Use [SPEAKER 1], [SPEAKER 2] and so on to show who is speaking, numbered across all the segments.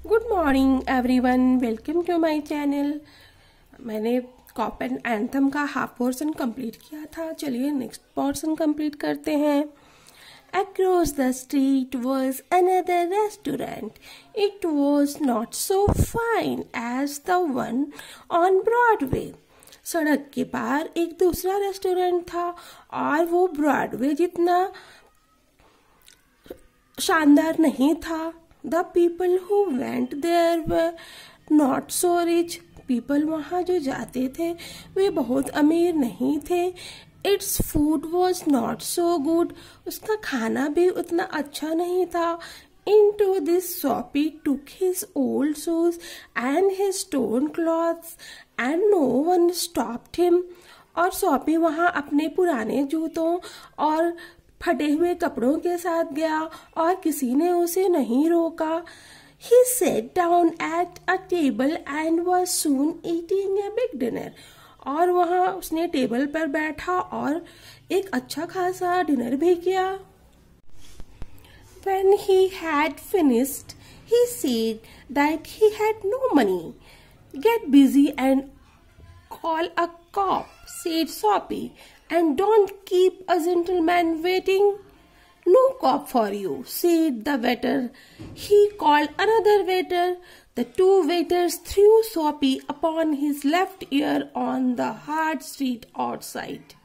[SPEAKER 1] Good morning everyone, welcome to my channel. मैंने cop and anthem का half portion complete किया था। चलिए नेक्स्ट पोर्शन कंप्लीट करते हैं। Across the street was another restaurant. It was not so fine as the one on Broadway. सड़क के पार एक दूसरा रेस्टोरेंट था और वो ब्रॉडवे जितना शानदार नहीं था। The people who went there were not so rich. People वहाँ जो जाते थे वे बहुत अमीर नहीं थे। Its food was not so good. उसका खाना भी उतना अच्छा नहीं था। Into this Soapy took his old shoes and his torn clothes and no one stopped him. और सोपी वहाँ अपने पुराने जूतों और फटे हुए कपड़ों के साथ गया और किसी ने उसे नहीं रोका। He sat down at a table and was soon eating a big dinner. और वहाँ उसने टेबल पर बैठा और एक अच्छा खासा डिनर भी किया। When he had finished, he said that he had no money. Get busy and call a cop, said Soapy, and don't keep a gentleman waiting. No cop for you, said the waiter. He called another waiter. The two waiters threw Soapy upon his left ear on the hard street outside.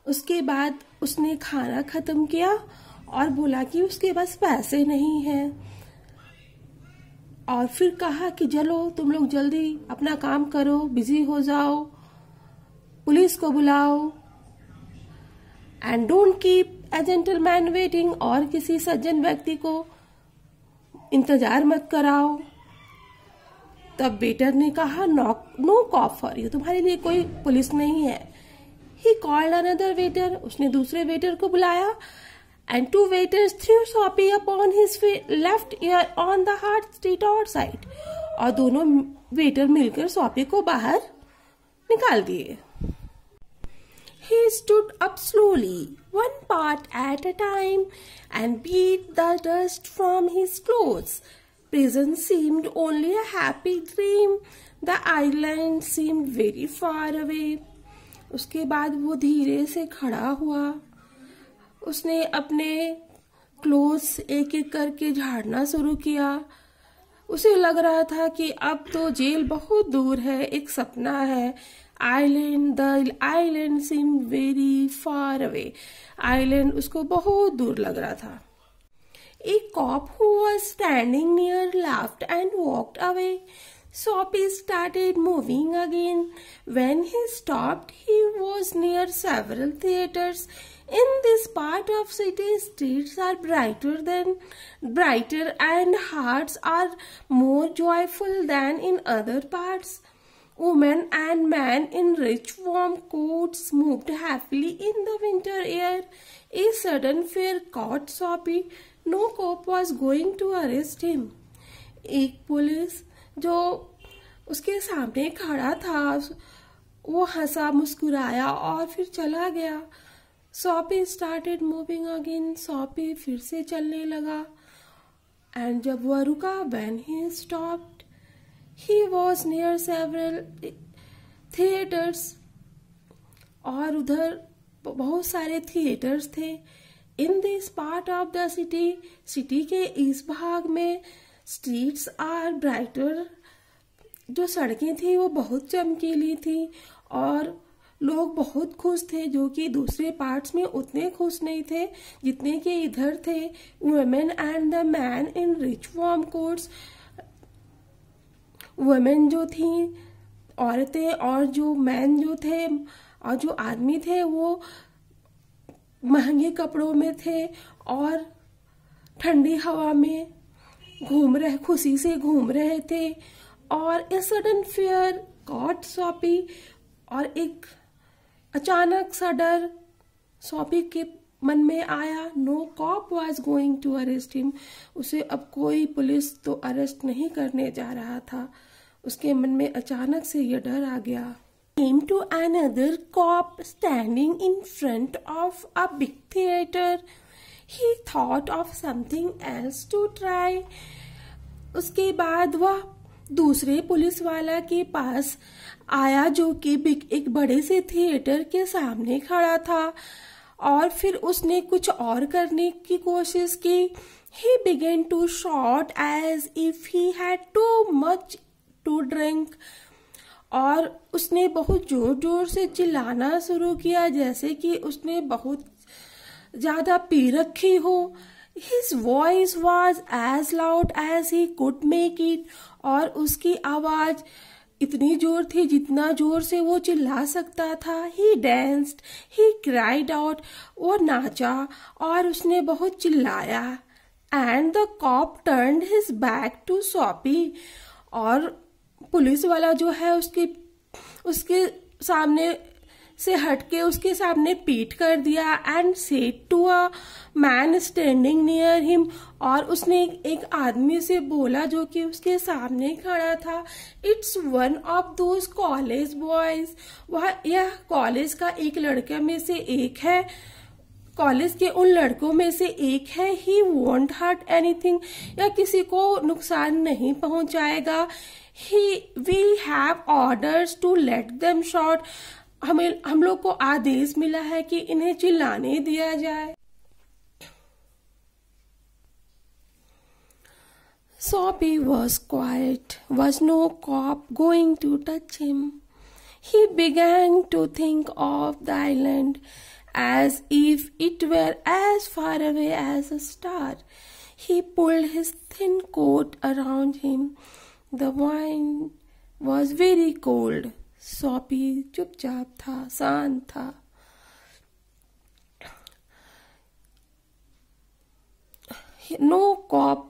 [SPEAKER 1] उसके बाद उसने खाना खत्म किया और बोला कि उसके पास पैसे नहीं हैं और फिर कहा कि चलो तुम लोग जल्दी अपना काम करो, बिजी हो जाओ, पुलिस को बुलाओ। And don't keep a gentleman waiting, और किसी सज्जन व्यक्ति को इंतजार मत कराओ। तब वेटर ने कहा नो कॉप फॉर यू, तुम्हारे लिए कोई पुलिस नहीं है। ही कॉल्ड अनदर वेटर, उसने दूसरे वेटर को बुलाया। And two waiters threw Soapy upon his left ear on the hard street outside. और दोनों वेटर मिलकर सोपी को बाहर निकाल दिए। He stood up slowly, one part at a time, and beat the dust from his clothes. Prison seemed only a happy dream. The island seemed very far away. उसके बाद वो धीरे से खड़ा हुआ। उसने अपने क्लोथ्स एक एक करके झाड़ना शुरू किया। उसे लग रहा था कि अब तो जेल बहुत दूर है, एक सपना है। The island seem very far away. Island उसको बहुत दूर लग रहा था। एक cop who was standing near laughed and walked away. Soapy started moving again. When he stopped, he was near several theaters. In this part of city, streets are brighter and hearts are more joyful than in other parts. Women and men in rich warm coats moved happily in the winter air. A sudden fear caught Soapy. No cop was going to arrest him. एक police जो उसके सामने खड़ा था वो हंसा, मुस्कुराया और फिर चला गया। सोपी स्टार्टेड मूविंग अगेन। सोपी फिर से चलने लगा। एंड जब वह रुका, when he stopped, he was near several theatres, और उधर बहुत सारे थिएटर्स थे। In this part of the city के इस भाग में स्ट्रीट्स आर ब्राइटर, जो सड़कें थी वो बहुत चमकीली थी और लोग बहुत खुश थे, जो कि दूसरे पार्ट्स में उतने खुश नहीं थे जितने के इधर थे। Women and the man in rich warm quotes, women जो थी औरतें और जो मैन जो थे और जो आदमी थे वो महंगे कपड़ों में थे और ठंडी हवा में खुशी से घूम रहे थे। और ए सडन फियर गॉट सोपी, और एक अचानक सा डर सोपी के मन में आया। No cop was going to arrest him, उसे अब कोई पुलिस तो अरेस्ट नहीं करने जा रहा था। उसके मन में अचानक से यह डर आ गया। Came to another cop standing in front of a big theater. He thought of something else to try. उसके बाद वह दूसरे पुलिस वाला के पास आया जो कि एक बड़े से थिएटर के सामने खड़ा था और फिर उसने कुछ और करने की कोशिश की। He began to shout as if he had too much to drink और उसने बहुत जोर जोर से चिल्लाना शुरू किया जैसे कि उसने बहुत ज्यादा पी रखी हो। His voice was as loud as he could make it और उसकी आवाज इतनी जोर थी जितना जोर से वो चिल्ला सकता था। He danced, he cried out, वो नाचा और उसने बहुत चिल्लाया। And the cop turned his back to Soapy और पुलिस वाला जो है उसके सामने से हटके उसके सामने पीट कर दिया। And said to a man standing near him और उसने एक आदमी से बोला जो कि उसके सामने खड़ा था, it's one of those college boys, यह कॉलेज का एक लड़का में से एक है, कॉलेज के उन लड़कों में से एक है। ही वोंट हर्ट एनीथिंग, या किसी को नुकसान नहीं पहुंचाएगा। We have orders to let them shot, हम लोग को आदेश मिला है कि इन्हें चिल्लाने दिया जाए। Soapy was quiet. Was no cop going to touch him? He began to think of the island as if it were as far away as a star. He pulled his thin coat around him. The wind was very cold. Soapy चुपचाप था, शांत था। No cop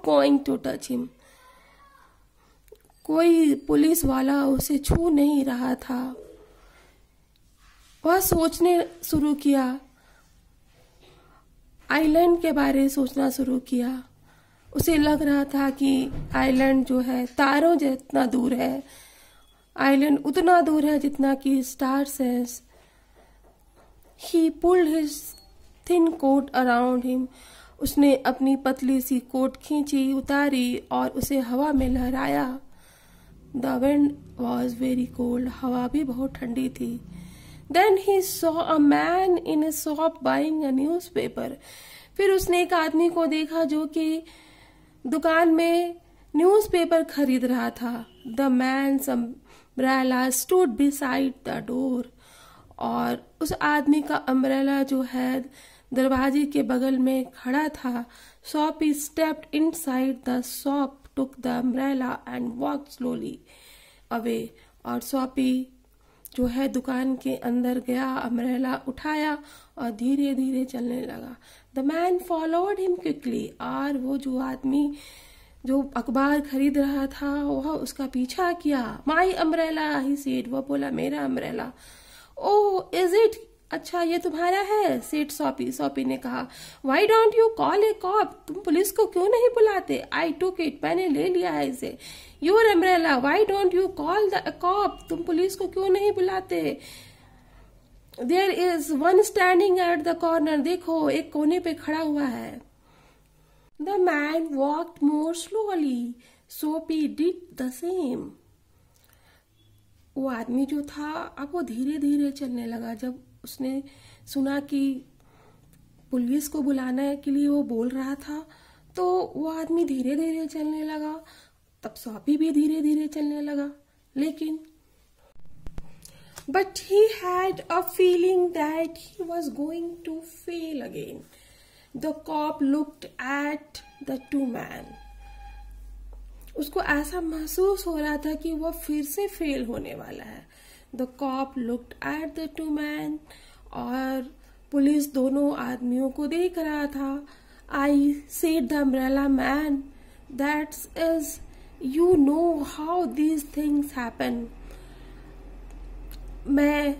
[SPEAKER 1] going to touch him. कोई police वाला उसे छू नहीं रहा था। वह सोचने शुरू किया, आइलैंड के बारे में सोचना शुरू किया। उसे लग रहा था कि आइलैंड जो है तारों जितना दूर है, आइलैंड उतना दूर है जितना कि स्टार्स है। He pulled his thin coat around him. उसने अपनी पतली सी कोट खींची, उतारी और उसे हवा में लहराया। The wind was very cold. हवा भी बहुत ठंडी थी। Then he saw a man in a shop buying a newspaper. फिर उसने एक आदमी को देखा जो कि दुकान में न्यूज़पेपर खरीद रहा था। The man's umbrella stood beside the door. और उस आदमी का अम्ब्रेला जो है दरवाजे के बगल में खड़ा था। Soapy stepped inside the shop, took the umbrella and walked slowly away. और Soapy जो है दुकान के अंदर गया, अम्ब्रेला उठाया और धीरे धीरे चलने लगा। The man followed him quickly. और वो जो आदमी जो अखबार खरीद रहा था वह उसका पीछा किया। My umbrella, he said. वह बोला मेरा अम्ब्रेला। Oh, is it? अच्छा ये तुम्हारा है, सेठ Soapy ने कहा। Why don't you call a cop? तुम पुलिस को क्यों नहीं बुलाते? I took it. मैंने ले लिया है इसे। Your umbrella. Why don't you call the cop? तुम पुलिस को क्यों नहीं बुलाते? There is one standing at the corner. देखो एक कोने पे खड़ा हुआ है। The man walked more slowly. Soapy did the same. वो आदमी जो था अब वो धीरे धीरे चलने लगा। जब उसने सुना कि पुलिस को बुलाने के लिए वो बोल रहा था तो वो आदमी धीरे धीरे चलने लगा। तब Soapy भी धीरे धीरे चलने लगा। लेकिन but he had a feeling that he was going to fail again. The cop looked at the two men. उसको ऐसा महसूस हो रहा था कि वो फिर से फेल होने वाला है। The cop looked at the two men. और पुलिस दोनों आदमियों को देख रहा था। I said the umbrella man, that is, you know how these things happen. मैं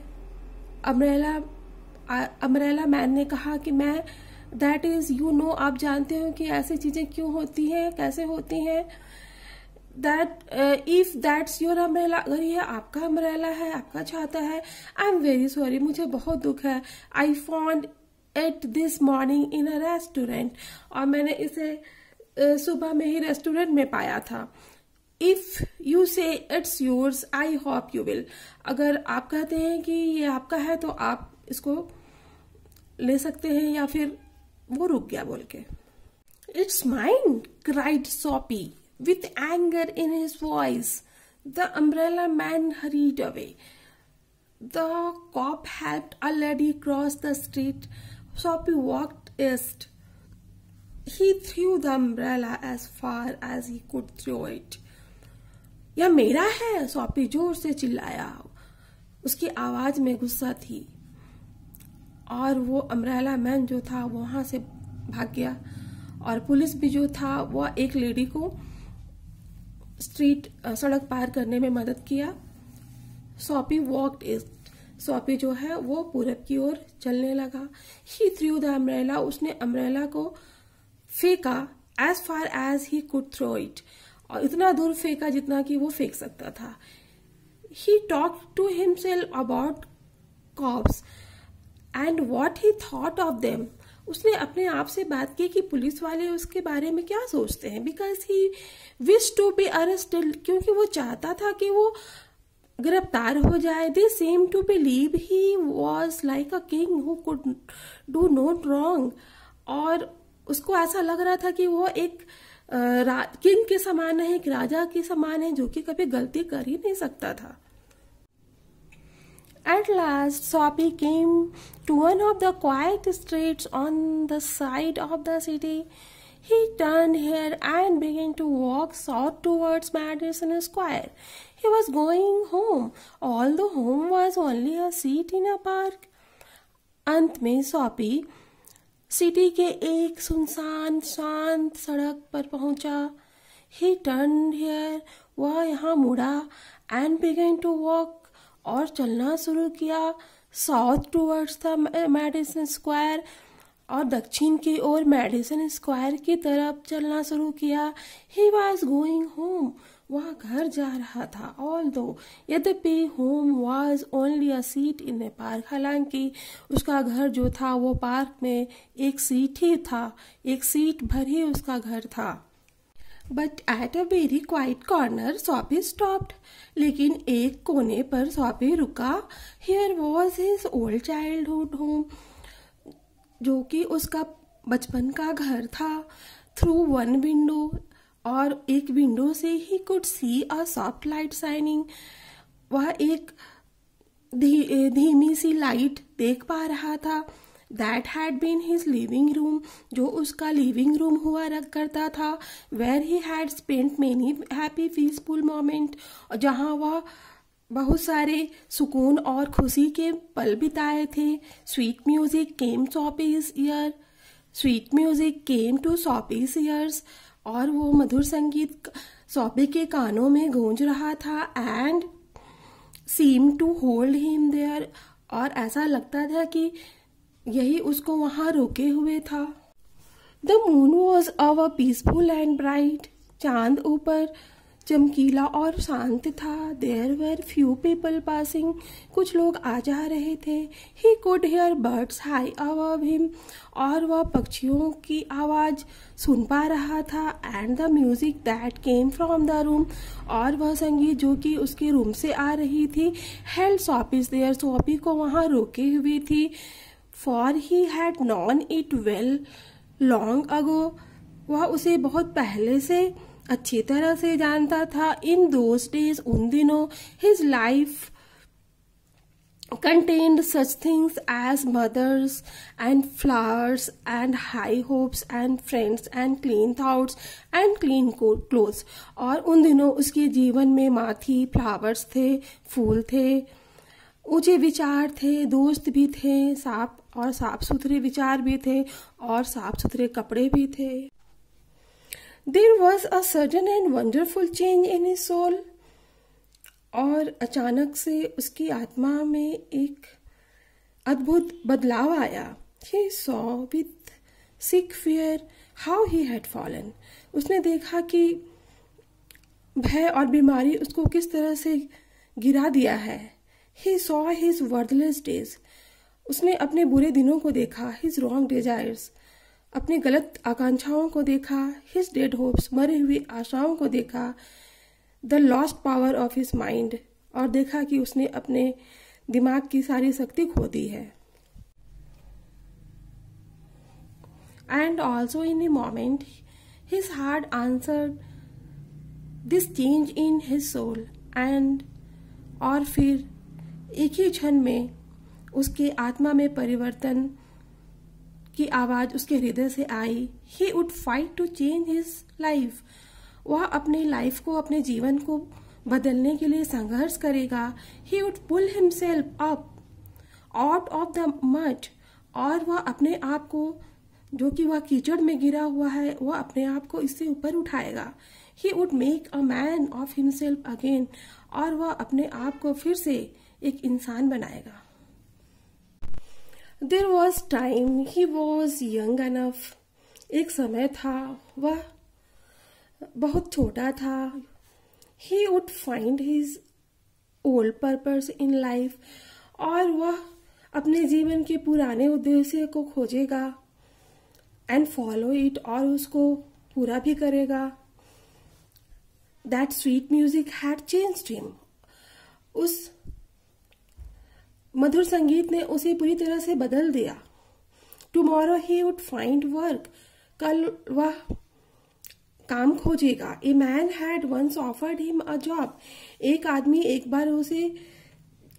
[SPEAKER 1] अम्ब्रेला मैन ने कहा कि मैं that is, you know, आप जानते हो कि ऐसी चीजें क्यों होती हैं, कैसे होती हैं। That if that's your umbrella, अगर ये आपका अम्ब्रेला है, आपका छाता है, आई एम वेरी सॉरी, मुझे बहुत दुख है। I found it this morning in a restaurant. और मैंने इसे सुबह में ही रेस्टोरेंट में पाया था। इफ यू से it's yours I hope you will, अगर आप कहते हैं कि ये आपका है तो आप इसको ले सकते हैं, या फिर वो रुक गया बोल के। It's mine cried Soapy with anger in his voice. The umbrella man hurried away. The cop helped a lady cross the street. Soapy walked east. He threw the umbrella as far as he could throw it. यह मेरा है, सोपी जोर से चिल्लाया। उसकी आवाज में गुस्सा थी और वो अम्ब्रेला मैन जो था वहां से भाग गया। और पुलिस भी जो था वो एक लेडी को सड़क पार करने में मदद किया। सोपी वॉक्ड ईस्ट। सोपी जो है वो पूरब की ओर चलने लगा। He threw the umbrella, उसने अम्ब्रेला को फेंका as far as he could throw it, और इतना दूर फेंका जितना कि वो फेंक सकता था। He talked to himself about cops and what he thought of them. उसने अपने आप से बात की कि पुलिस वाले उसके बारे में क्या सोचते हैं। Because he wished to be arrested, क्योंकि वो चाहता था कि वो गिरफ्तार हो जाए। They seemed to believe he was like a king who could do no wrong, और उसको ऐसा लग रहा था कि वो एक किंग के समान है, एक राजा के समान है जो कि कभी गलती कर ही नहीं सकता था। At last, Soppy came to one of the quiet streets on the side of the city. He turned here and began to walk south towards Madison Square. He was going home, although home was only a seat in a park. अंत में सोपी city के एक सुनसान शांत सड़क पर पहुंचा। He turned here, वह यहाँ मुड़ा, and began to walk, और चलना शुरू किया south towards the Madison Square, और दक्षिण की ओर मैडिसन स्क्वायर की तरफ चलना शुरू किया। He was going home, वह घर जा रहा था। Although, यद्यपि home was only a seat in a park, हालांकि उसका घर जो था वो पार्क में एक सीट ही था, एक सीट भर ही उसका घर था। But at a very quiet corner, Soppy stopped. लेकिन एक कोने पर सोपी रुका। Here was his old childhood home, जो कि उसका बचपन का घर था। Through one window, और एक विंडो से ही could see a soft light shining, वह एक धीमी सी लाइट देख पा रहा था। That had been his living room, जो उसका लिविंग रूम हुआ करता था। Where he had spent many happy peaceful moment, जहाँ वह बहुत सारे सुकून और खुशी के पल बिताए थे। Sweet music came Soapy's ear, sweet music came to Soapy's ears, और वो मधुर संगीत सोपी के कानों में गूंज रहा था। And seem to hold him there, और ऐसा लगता था कि यही उसको वहां रोके हुए था। The moon was our peaceful and bright, चांद ऊपर चमकीला और शांत था। There were few people passing, कुछ लोग आ जा रहे थे। He could hear birds high above him, और वह पक्षियों की आवाज सुन पा रहा था। And the music that came from the room, और वह संगीत जो कि उसके रूम से आ रही थी। हेल्ड सोपीज देयर, सोपी को वहां रोके हुई थी। For he had non it well long ago, वह उसे बहुत पहले से अच्छी तरह से जानता था। इन दोज डेज, उन दिनों, his life contained such things as mothers and flowers and high hopes and friends and clean thoughts and clean clothes, और उन दिनों उसके जीवन में माँ थी, फ्लावर्स थे, फूल थे, ऊंचे विचार थे, दोस्त भी थे, साफ सुथरे विचार भी थे, और साफ सुथरे कपड़े भी थे। There was a sudden and wonderful change in his soul, और अचानक से उसकी आत्मा में एक अद्भुत बदलाव आया। He saw with sick fear how he had fallen, उसने देखा कि भय और बीमारी उसको किस तरह से गिरा दिया है। He saw his worthless days, उसने अपने बुरे दिनों को देखा। His wrong desires, अपनी गलत आकांक्षाओं को देखा, हिज डेड होप्स, मरे हुए आशाओं को देखा, the lost power of his mind, और देखा कि उसने अपने दिमाग की सारी शक्ति खो दी है। And also in a moment his heart answered this change in his soul, and और फिर एक ही क्षण में उसके आत्मा में परिवर्तन की आवाज उसके हृदय से आई। He would fight to change his life, वह अपने लाइफ को, अपने जीवन को बदलने के लिए संघर्ष करेगा। He would pull himself up out of the mud, और वह अपने आप को, जो कि वह कीचड़ में गिरा हुआ है, वह अपने आप को इससे ऊपर उठाएगा। He would make a man of himself again, और वह अपने आप को फिर से एक इंसान बनाएगा। There was time, he was young enough. एक समय था, वह बहुत छोटा था। He would find his old purpose in life, और वह अपने जीवन के पुराने उद्देश्य को खोजेगा, and follow it, और उसको पूरा भी करेगा। That sweet music had changed him. उस मधुर संगीत ने उसे पूरी तरह से बदल दिया। Tomorrow he would find work, कल वह काम खोजेगा। A man had once offered him a job, एक आदमी एक बार उसे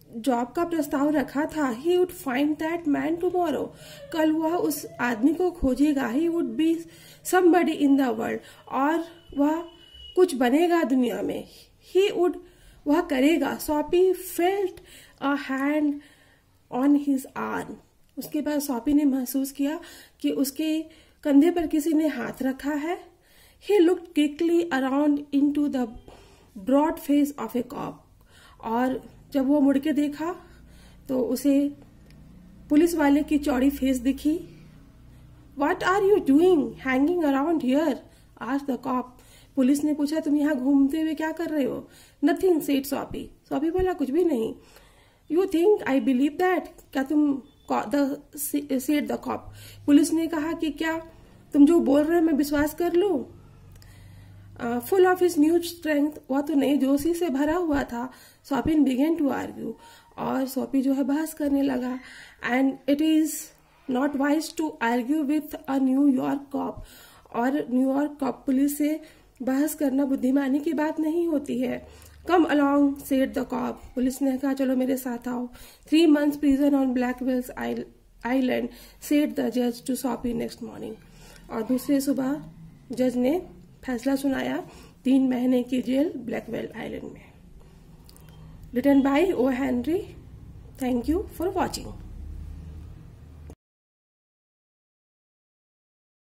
[SPEAKER 1] जॉब का प्रस्ताव रखा था। He would find that man tomorrow, कल वह उस आदमी को खोजेगा। He would be somebody in the world, और वह कुछ बनेगा दुनिया में। ही वुड, वह करेगा। Soppy felt a hand on his arm, उसके बाद सॉपी ने महसूस किया कि उसके कंधे पर किसी ने हाथ रखा है। He looked quickly around into the broad face of a cop, और जब वो मुड़ के देखा तो उसे पुलिस वाले की चौड़ी फेस दिखी। What are you doing hanging around here, asked the cop. Police ने पूछा, तुम यहाँ घूमते हुए क्या कर रहे हो? Nothing, said soppy. सॉपी बोला, कुछ भी नहीं। You think I believe that, क्या तुम, सेड द कॉप। पुलिस ने कहा कि क्या तुम जो बोल रहे हो मैं विश्वास कर लूं? Full of his new strength, वह तो नई जोशी से भरा हुआ था। सॉपिन बिगेन टू आर्ग्यू, और सॉपी जो है बहस करने लगा। And it is not wise to argue with a New York cop, और न्यूयॉर्क कॉप पुलिस से बहस करना बुद्धिमानी की बात नहीं होती है। Come along, said the cop. Police ने कहा, चलो मेरे साथ आओ। 3 months prison on Blackwell's island, said the जज टू सॉपी नेक्स्ट मॉर्निंग। और दूसरे सुबह जज ने फैसला सुनाया, 3 महीने की जेल ब्लैकवेल आइलैंड में। Written by O Henry. Thank you for watching.